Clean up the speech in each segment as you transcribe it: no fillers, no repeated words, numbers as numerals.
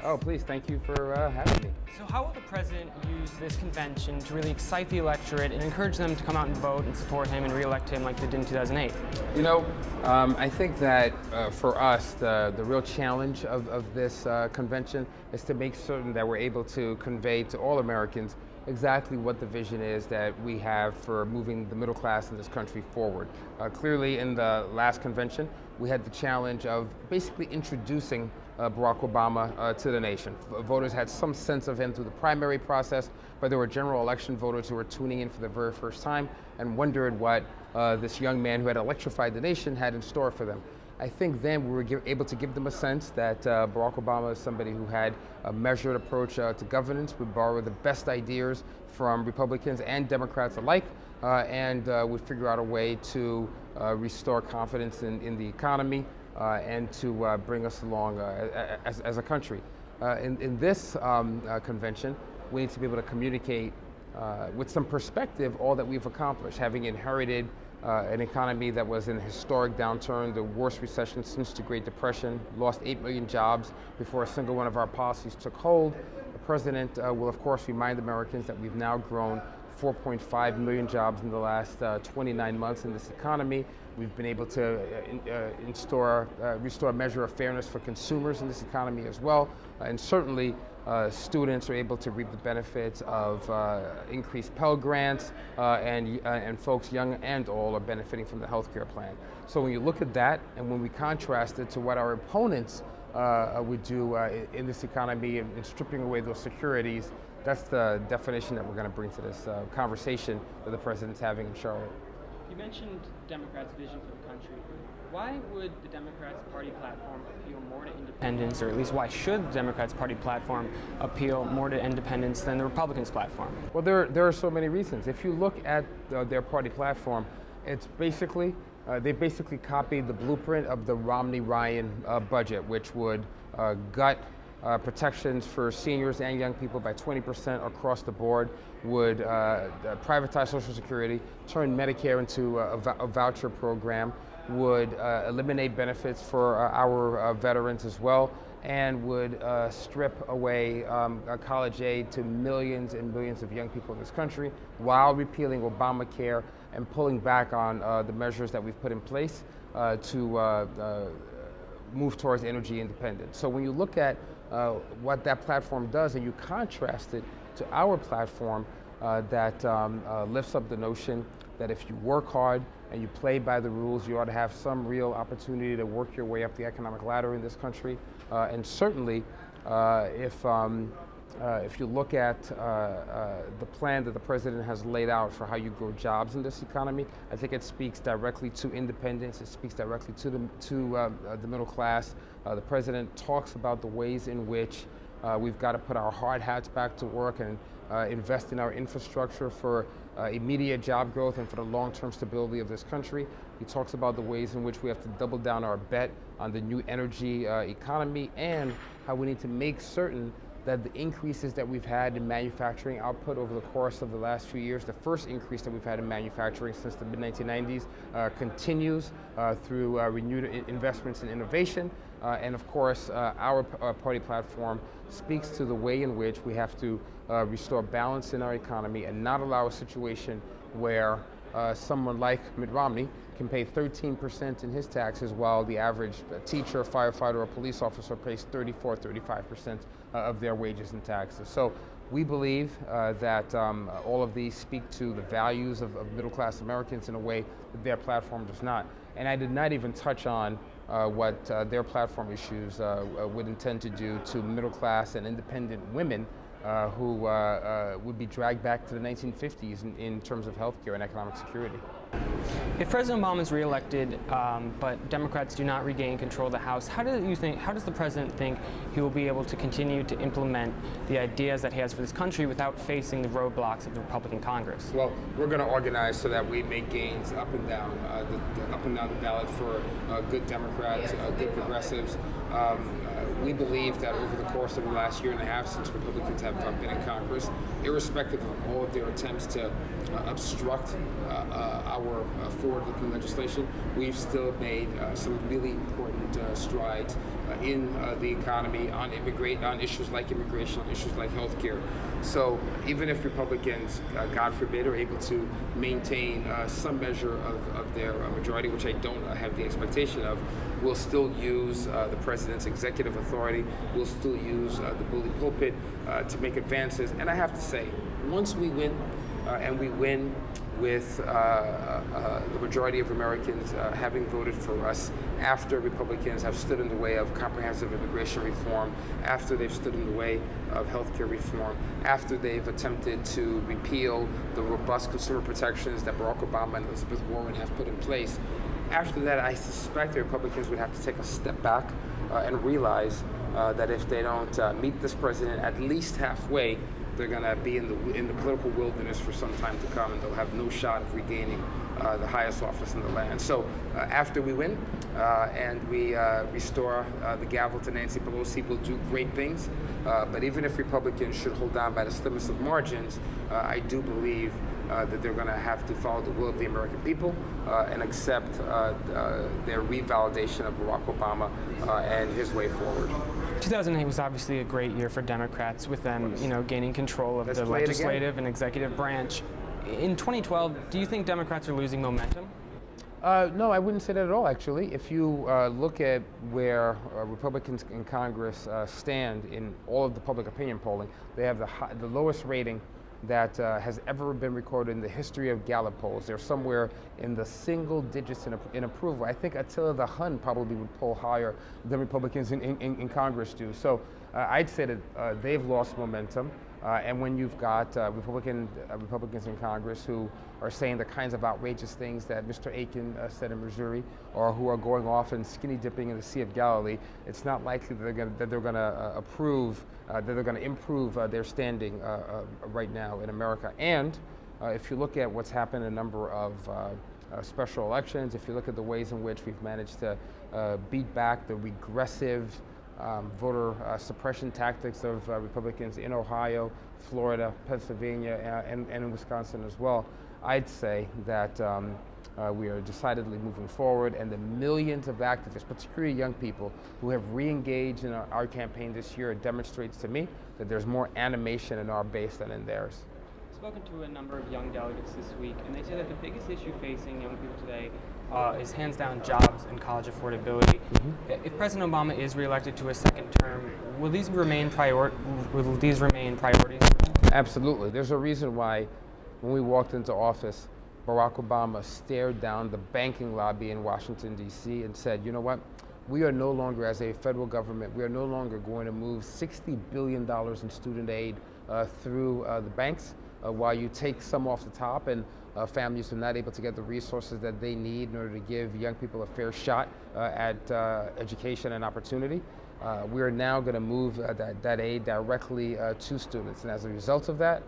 Oh, please, thank you for having me. So how will the president use this convention to really excite the electorate and encourage them to come out and vote and support him and re-elect him like they did in 2008? You know, I think that for us, the real challenge of this convention is to make certain that we're able to convey to all Americans exactly what the vision is that we have for moving the middle class in this country forward. Clearly, in the last convention, we had the challenge of basically introducing Barack Obama to the nation. Voters had some sense of him through the primary process, but there were general election voters who were tuning in for the very first time and wondered what this young man who had electrified the nation had in store for them. I think then we were able to give them a sense that Barack Obama is somebody who had a measured approach to governance, would borrow the best ideas from Republicans and Democrats alike, and would figure out a way to restore confidence in the economy and to bring us along as a country. In this convention, we need to be able to communicate with some perspective all that we've accomplished, having inherited an economy that was in a historic downturn, the worst recession since the Great Depression, lost 8 million jobs before a single one of our policies took hold. The president will, of course, remind Americans that we've now grown 4.5 million jobs in the last 29 months in this economy. We've been able to restore a measure of fairness for consumers in this economy as well. And certainly, students are able to reap the benefits of increased Pell Grants, and folks, young and old, are benefiting from the health care plan. So when you look at that, and when we contrast it to what our opponents would do in this economy in stripping away those securities, that's the definition that we're going to bring to this conversation that the president's having in Charlotte. You mentioned Democrats' vision for the country. Why would the Democrats' party platform appeal more to independents, or at least why should the Democrats' party platform appeal more to independents than the Republicans' platform? Well, there are so many reasons. If you look at their party platform, it's basically, they basically copied the blueprint of the Romney-Ryan budget, which would gut protections for seniors and young people by 20% across the board, would privatize Social Security, turn Medicare into a voucher program, would eliminate benefits for our veterans as well, and would strip away college aid to millions and millions of young people in this country, while repealing Obamacare and pulling back on the measures that we've put in place to move towards energy independence. So when you look at what that platform does and you contrast it to our platform that lifts up the notion that if you work hard and you play by the rules, you ought to have some real opportunity to work your way up the economic ladder in this country. And certainly, if you look at the plan that the president has laid out for how you grow jobs in this economy, I think it speaks directly to independence. It speaks directly to the middle class. The president talks about the ways in which we've got to put our hard hats back to work and invest in our infrastructure for immediate job growth and for the long-term stability of this country. He talks about the ways in which we have to double down our bet on the new energy economy, and how we need to make certain that the increases that we've had in manufacturing output over the course of the last few years, the first increase that we've had in manufacturing since the mid-1990s, continues through renewed investments in innovation. And of course, our party platform speaks to the way in which we have to restore balance in our economy and not allow a situation where someone like Mitt Romney can pay 13% in his taxes, while the average teacher, firefighter, or police officer pays 35% of their wages in taxes. So we believe that all of these speak to the values of middle-class Americans in a way that their platform does not. And I did not even touch on what their platform issues would intend to do to middle-class and independent women who would be dragged back to the 1950s in terms of health care and economic security. If President Obama is reelected, but Democrats do not regain control of the House, how does the president think he will be able to continue to implement the ideas that he has for this country without facing the roadblocks of the Republican Congress? Well, we're going to organize so that we make gains up and down the ballot for good Democrats, good progressives. We believe that over the course of the last year and a half since Republicans have been in Congress, irrespective of all of their attempts to obstruct our forward-looking legislation, we've still made some really important strides in the economy, on issues like immigration, on issues like healthcare. So even if Republicans, God forbid, are able to maintain some measure of their majority, which I don't have the expectation of, we'll still use the president's executive authority, we'll still use the bully pulpit to make advances. And I have to say, once we win, and we win with the majority of Americans having voted for us, after Republicans have stood in the way of comprehensive immigration reform, after they've stood in the way of healthcare reform, after they've attempted to repeal the robust consumer protections that Barack Obama and Elizabeth Warren have put in place, after that, I suspect the Republicans would have to take a step back and realize that if they don't meet this president at least halfway, they're going to be in the political wilderness for some time to come, and they'll have no shot of regaining the highest office in the land. So after we win and we restore the gavel to Nancy Pelosi, we'll do great things. But even if Republicans should hold on by the slimmest of margins, I do believe that they're going to have to follow the will of the American people and accept their revalidation of Barack Obama and his way forward. 2008 was obviously a great year for Democrats, with them, gaining control of the legislative and executive branch. In 2012, do you think Democrats are losing momentum? No, I wouldn't say that at all, actually. If you look at where Republicans in Congress stand in all of the public opinion polling, they have the lowest rating that has ever been recorded in the history of Gallup polls. They're somewhere in the single digits in approval. I think Attila the Hun probably would poll higher than Republicans in Congress do. So I'd say that they've lost momentum. And when you've got Republicans in Congress who are saying the kinds of outrageous things that Mr. Aiken said in Missouri, or who are going off and skinny dipping in the Sea of Galilee, it's not likely that they're going to improve their standing right now in America. And if you look at what's happened in a number of special elections, if you look at the ways in which we've managed to beat back the regressive voter suppression tactics of Republicans in Ohio, Florida, Pennsylvania, and in Wisconsin as well, I'd say that we are decidedly moving forward, and the millions of activists, particularly young people, who have re-engaged in our campaign this year, demonstrates to me that there's more animation in our base than in theirs. I've spoken to a number of young delegates this week, and they say that the biggest issue facing young people today is hands down jobs and college affordability. Mm-hmm. If President Obama is reelected to a second term, will these remain priorities? Absolutely. There's a reason why when we walked into office, Barack Obama stared down the banking lobby in Washington, D.C. and said, you know what? We are no longer, as a federal government, we are no longer going to move $60 billion in student aid through the banks while you take some off the top, and families are not able to get the resources that they need in order to give young people a fair shot at education and opportunity. We are now going to move that aid directly to students. And as a result of that,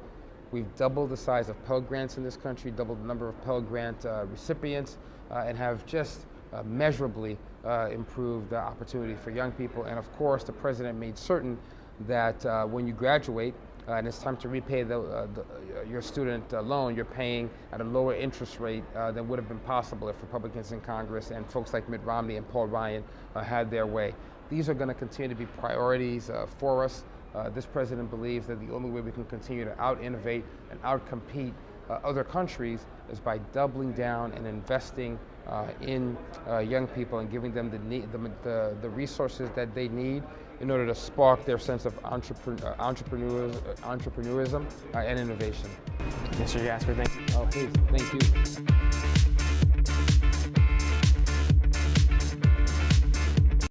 we've doubled the size of Pell Grants in this country, doubled the number of Pell Grant recipients, and have just measurably improved the opportunity for young people. And of course, the president made certain that when you graduate, and it's time to repay your student loan, you're paying at a lower interest rate than would have been possible if Republicans in Congress and folks like Mitt Romney and Paul Ryan had their way. These are going to continue to be priorities for us. This president believes that the only way we can continue to out-innovate and out-compete other countries is by doubling down and investing in young people and giving them the resources that they need in order to spark their sense of entrepreneurism and innovation. Mr. Gaspard, thank you. Oh, please. Thank you.